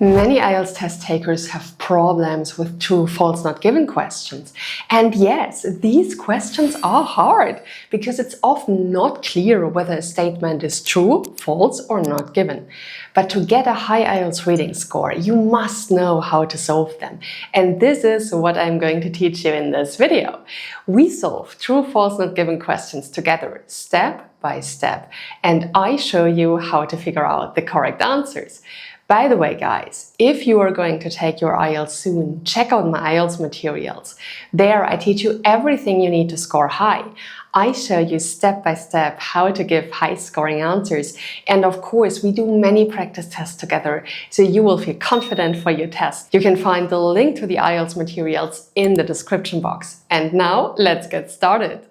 Many IELTS test takers have problems with true, false, not given questions. And yes, these questions are hard because it's often not clear whether a statement is true, false, or not given. But to get a high IELTS reading score, you must know how to solve them. And this is what I'm going to teach you in this video. We solve true, false, not given questions together, step by step. And I show you how to figure out the correct answers. By the way, guys, if you are going to take your IELTS soon, check out my IELTS materials. There I teach you everything you need to score high. I show you step by step how to give high scoring answers. And of course, we do many practice tests together, so you will feel confident for your test. You can find the link to the IELTS materials in the description box. And now let's get started.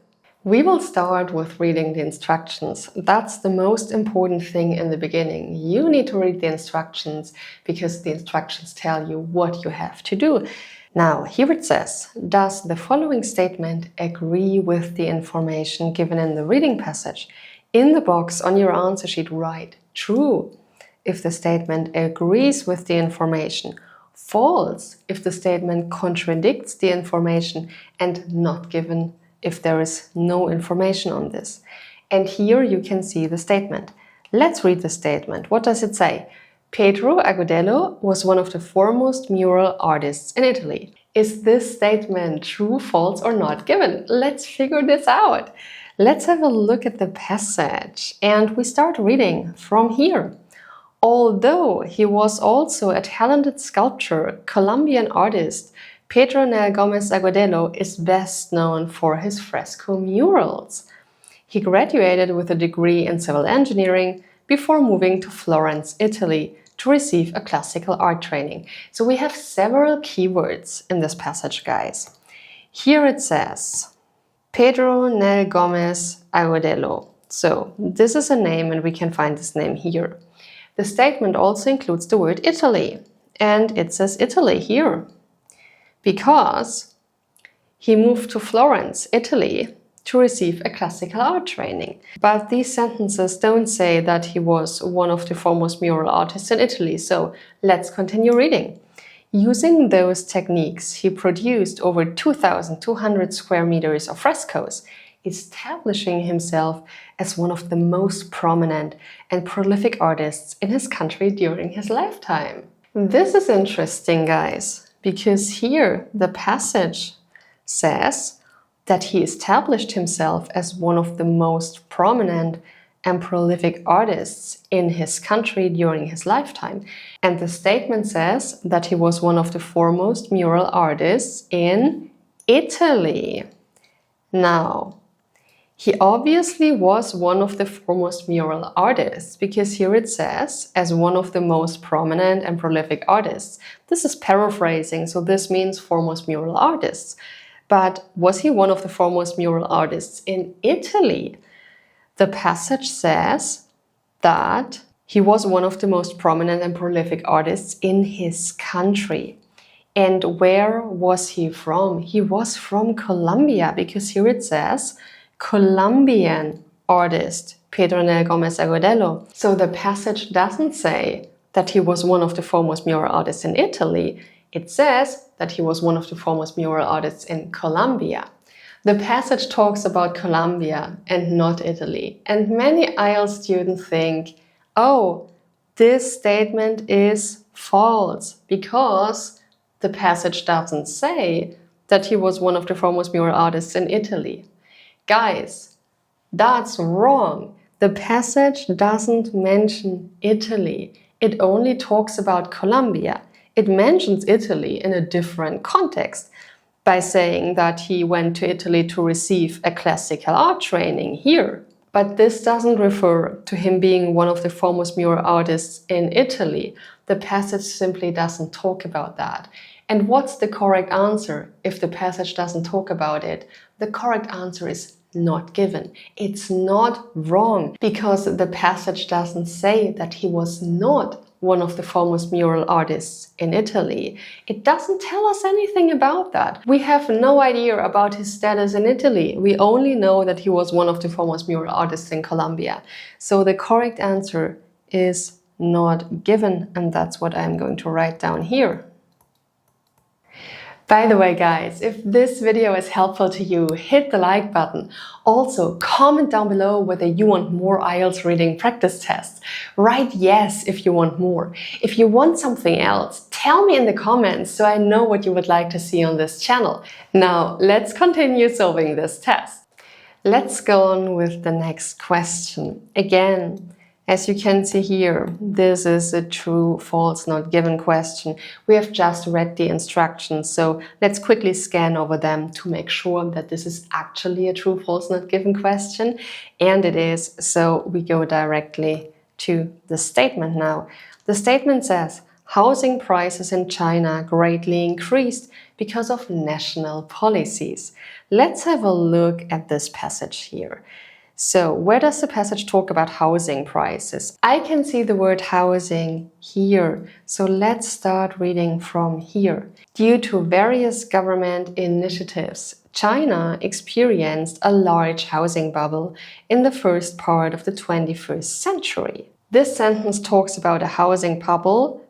We will start with reading the instructions. That's the most important thing in the beginning. You need to read the instructions because the instructions tell you what you have to do. Now, here it says, does the following statement agree with the information given in the reading passage? In the box on your answer sheet, write true if the statement agrees with the information, false if the statement contradicts the information, and not given if there is no information on this. And here you can see the statement. Let's read the statement. What does it say? Pedro Agudelo was one of the foremost mural artists in Italy. Is this statement true, false, or not given? Let's figure this out. Let's have a look at the passage. And we start reading from here. Although he was also a talented sculptor, Colombian artist, Pedro Nel Gomez Agudelo is best known for his fresco murals. He graduated with a degree in civil engineering before moving to Florence, Italy, to receive a classical art training. So we have several keywords in this passage, guys. Here it says, Pedro Nel Gomez Agudelo. So this is a name and we can find this name here. The statement also includes the word Italy, and it says Italy here, because he moved to Florence, Italy, to receive a classical art training. But these sentences don't say that he was one of the foremost mural artists in Italy, so let's continue reading. Using those techniques, he produced over 2,200 square meters of frescoes, establishing himself as one of the most prominent and prolific artists in his country during his lifetime. This is interesting, guys, because here the passage says that he established himself as one of the most prominent and prolific artists in his country during his lifetime. And the statement says that he was one of the foremost mural artists in Italy. Now, he obviously was one of the foremost mural artists because here it says, as one of the most prominent and prolific artists. This is paraphrasing, so this means foremost mural artists. But was he one of the foremost mural artists in Italy? The passage says that he was one of the most prominent and prolific artists in his country. And where was he from? He was from Colombia, because here it says Colombian artist Pedro Nel Gomez Agudelo. So the passage doesn't say that he was one of the foremost mural artists in Italy. It says that he was one of the foremost mural artists in Colombia. The passage talks about Colombia and not Italy. And many IELTS students think, oh, this statement is false because the passage doesn't say that he was one of the foremost mural artists in Italy. Guys, that's wrong. The passage doesn't mention Italy. It only talks about Colombia. It mentions Italy in a different context by saying that he went to Italy to receive a classical art training here. But this doesn't refer to him being one of the foremost mural artists in Italy. The passage simply doesn't talk about that. And what's the correct answer if the passage doesn't talk about it? The correct answer is not given. It's not wrong because the passage doesn't say that he was not one of the foremost mural artists in Italy. It doesn't tell us anything about that. We have no idea about his status in Italy. We only know that he was one of the foremost mural artists in Colombia. So the correct answer is not given, and that's what I'm going to write down here. By the way, guys, if this video is helpful to you, hit the like button. Also, comment down below whether you want more IELTS reading practice tests. Write yes if you want more. If you want something else, tell me in the comments so I know what you would like to see on this channel. Now, let's continue solving this test. Let's go on with the next question. Again, as you can see here, this is a true, false, not given question. We have just read the instructions, so let's quickly scan over them to make sure that this is actually a true, false, not given question. And it is, so we go directly to the statement now. The statement says, housing prices in China greatly increased because of national policies. Let's have a look at this passage here. So, where does the passage talk about housing prices? I can see the word housing here. So let's start reading from here. Due to various government initiatives, China experienced a large housing bubble in the first part of the 21st century. This sentence talks about a housing bubble.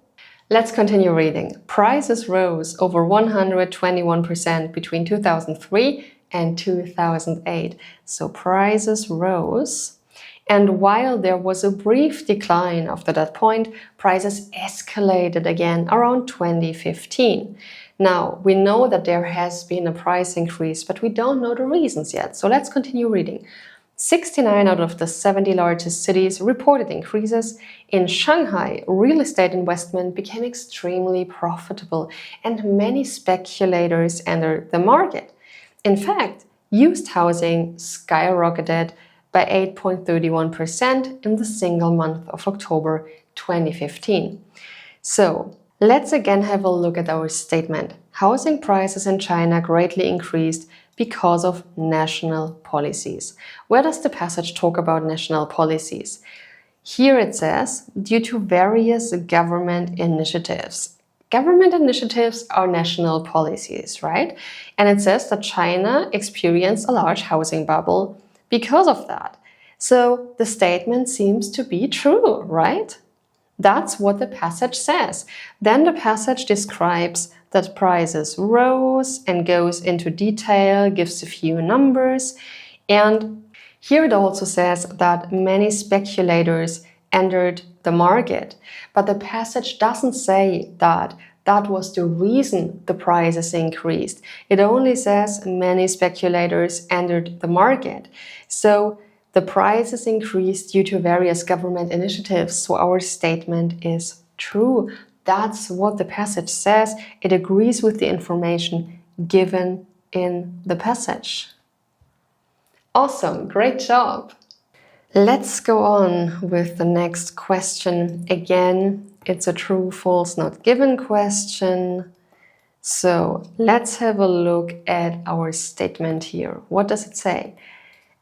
Let's continue reading. Prices rose over 121% between 2003 and 2008. So prices rose. And while there was a brief decline after that point, prices escalated again around 2015. Now, we know that there has been a price increase, but we don't know the reasons yet. So let's continue reading. 69 out of the 70 largest cities reported increases. In Shanghai, real estate investment became extremely profitable and many speculators entered the market. In fact, used housing skyrocketed by 8.31% in the single month of October 2015. So, let's again have a look at our statement. Housing prices in China greatly increased because of national policies. Where does the passage talk about national policies? Here it says, due to various government initiatives. Government initiatives are national policies, right? And it says that China experienced a large housing bubble because of that. So the statement seems to be true, right? That's what the passage says. Then the passage describes that prices rose and goes into detail, gives a few numbers. And here it also says that many speculators entered the market. But the passage doesn't say that that was the reason the prices increased. It only says many speculators entered the market. So the prices increased due to various government initiatives. So our statement is true. That's what the passage says. It agrees with the information given in the passage. Awesome, great job. Let's go on with the next question. Again, it's a true, false, not given question. So let's have a look at our statement here. What does it say?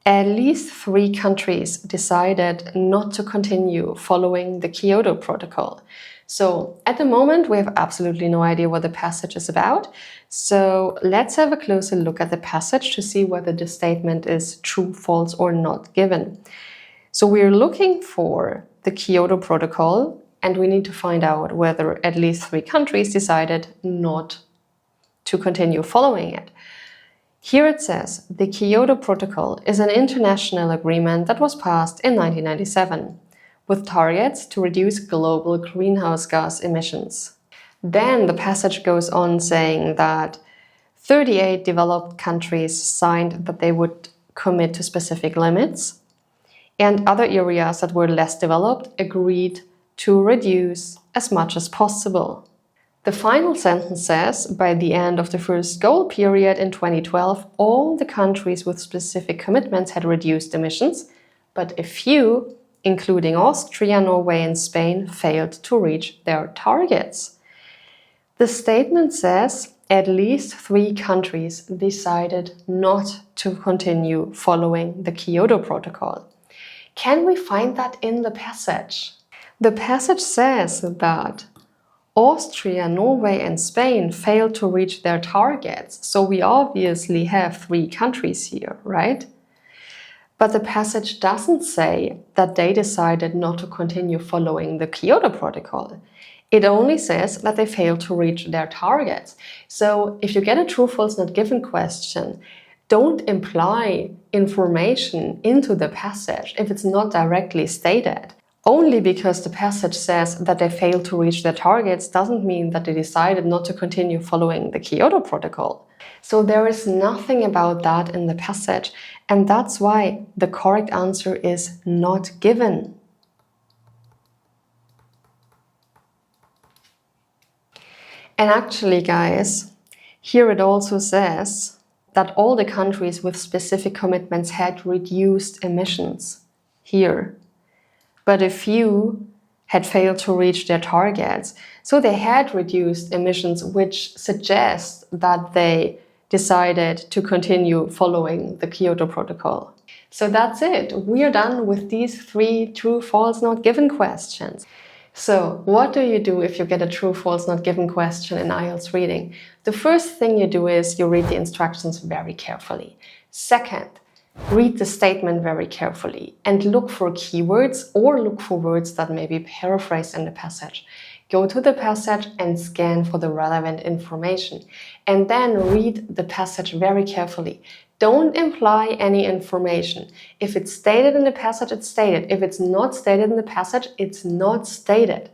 At least 3 countries decided not to continue following the Kyoto Protocol. So at the moment, we have absolutely no idea what the passage is about. So let's have a closer look at the passage to see whether the statement is true, false, or not given. So we're looking for the Kyoto Protocol, and we need to find out whether at least 3 countries decided not to continue following it. Here it says, the Kyoto Protocol is an international agreement that was passed in 1997, with targets to reduce global greenhouse gas emissions. Then the passage goes on saying that 38 developed countries signed that they would commit to specific limits, and other areas that were less developed agreed to reduce as much as possible. The final sentence says, by the end of the first goal period in 2012, all the countries with specific commitments had reduced emissions, but a few, including Austria, Norway, and Spain, failed to reach their targets. The statement says, at least 3 countries decided not to continue following the Kyoto Protocol. Can we find that in the passage? The passage says that Austria, Norway, and Spain failed to reach their targets. So we obviously have 3 countries here, right? But the passage doesn't say that they decided not to continue following the Kyoto Protocol. It only says that they failed to reach their targets. So if you get a true, false, not given question, don't imply information into the passage if it's not directly stated. Only because the passage says that they failed to reach their targets doesn't mean that they decided not to continue following the Kyoto Protocol. So there is nothing about that in the passage, and that's why the correct answer is not given. And actually, guys, here it also says that all the countries with specific commitments had reduced emissions here. But a few had failed to reach their targets. So they had reduced emissions, which suggests that they decided to continue following the Kyoto Protocol. So that's it. We are done with these 3 true, false, not given questions. So what do you do if you get a true, false, not given question in IELTS reading? The first thing you do is you read the instructions very carefully. Second, read the statement very carefully and look for keywords or look for words that may be paraphrased in the passage. Go to the passage and scan for the relevant information. And then read the passage very carefully. Don't imply any information. If it's stated in the passage, it's stated. If it's not stated in the passage, it's not stated.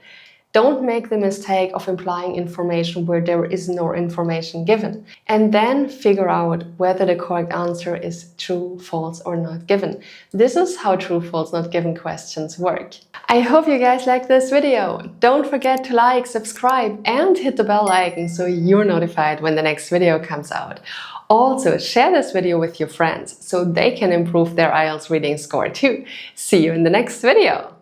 Don't make the mistake of implying information where there is no information given. And then figure out whether the correct answer is true, false, or not given. This is how true, false, not given questions work. I hope you guys liked this video. Don't forget to like, subscribe, and hit the bell icon so you're notified when the next video comes out. Also, share this video with your friends so they can improve their IELTS reading score too. See you in the next video.